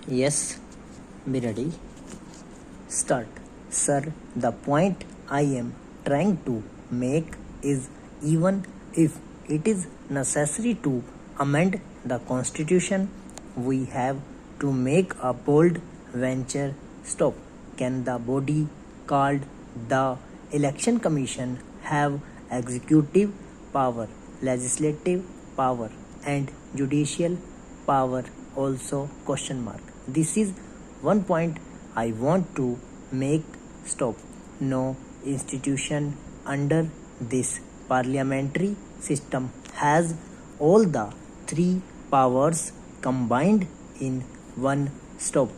Yes, be ready. Start. Sir, the point I am trying to make is even if it is necessary to amend the constitution, we have to make a bold venture stop. Can the body called the Election Commission have executive power, legislative power, and judicial power also? Question mark. This is one point I want to make stop. No institution under this parliamentary system has all the three powers combined in one stop.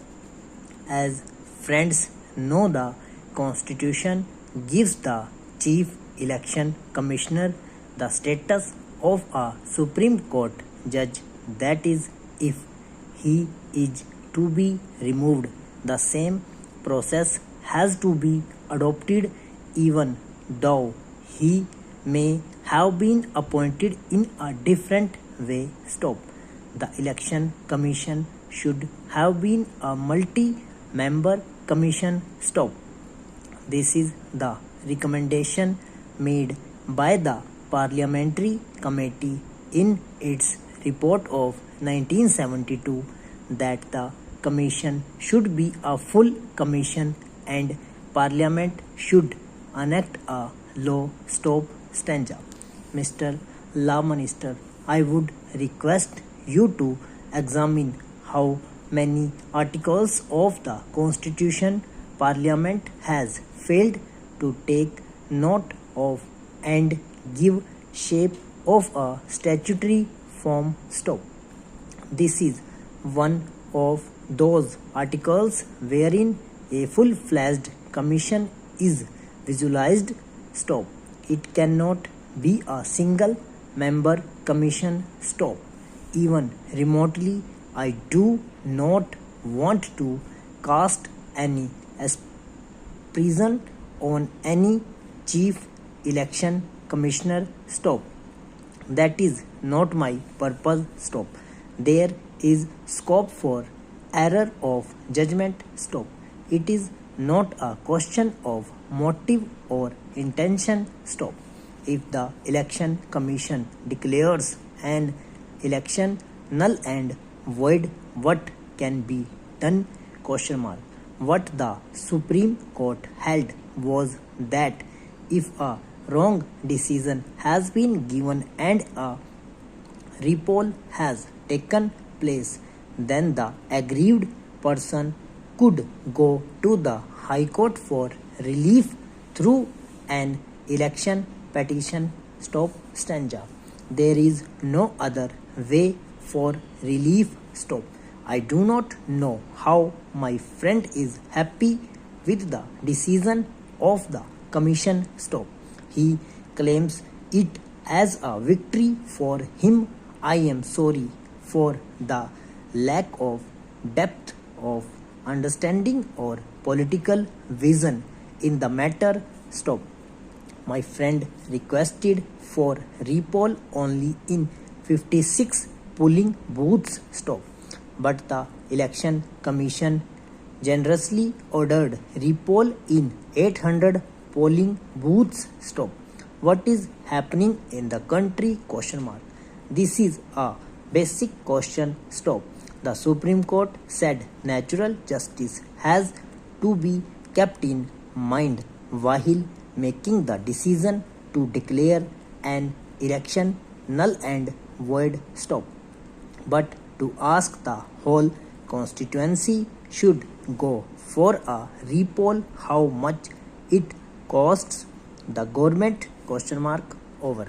As friends know, the constitution gives the chief election commissioner the status of a Supreme Court judge, that is, if he is to be removed, the same process has to be adopted even though he may have been appointed in a different way. Stop. The election commission should have been a multi-member commission. Stop. This is the recommendation made by the parliamentary committee in its report of 1972 that the commission should be a full commission and parliament should enact a law. Stop. Stanza. Mr. Law Minister, I would request you to examine how many articles of the Constitution Parliament has failed to take note of and give shape of a statutory form. Stop. This is one of those articles wherein a full-fledged commission is visualized. Stop. It cannot be a single member commission. Stop. Even remotely, I do not want to cast any aspersion on any chief election commissioner. Stop. That is not my purpose. Stop. There is scope for error of judgment. Stop. It is not a question of motive or intention. Stop. If the election commission declares an election null and void, what can be done? Question mark. What the Supreme Court held was that if a wrong decision has been given and a repoll has taken place, then the aggrieved person could go to the High Court for relief through an election petition. Stop. Stanza. There is no other way for relief. Stop. I do not know how my friend is happy with the decision of the commission. Stop. He claims it as a victory for him. I am sorry for the lack of depth of understanding or political vision in the matter. Stop. My friend requested for repoll only in 56 polling booths. Stop. But the election commission generously ordered repoll in 800 polling booths. Stop. What is happening in the country? Question mark. This is a basic question. Stop. The Supreme Court said natural justice has to be kept in mind while making the decision to declare an election null and void. Stop. But to ask the whole constituency should go for a repoll, how much it costs the government? Question mark. Over.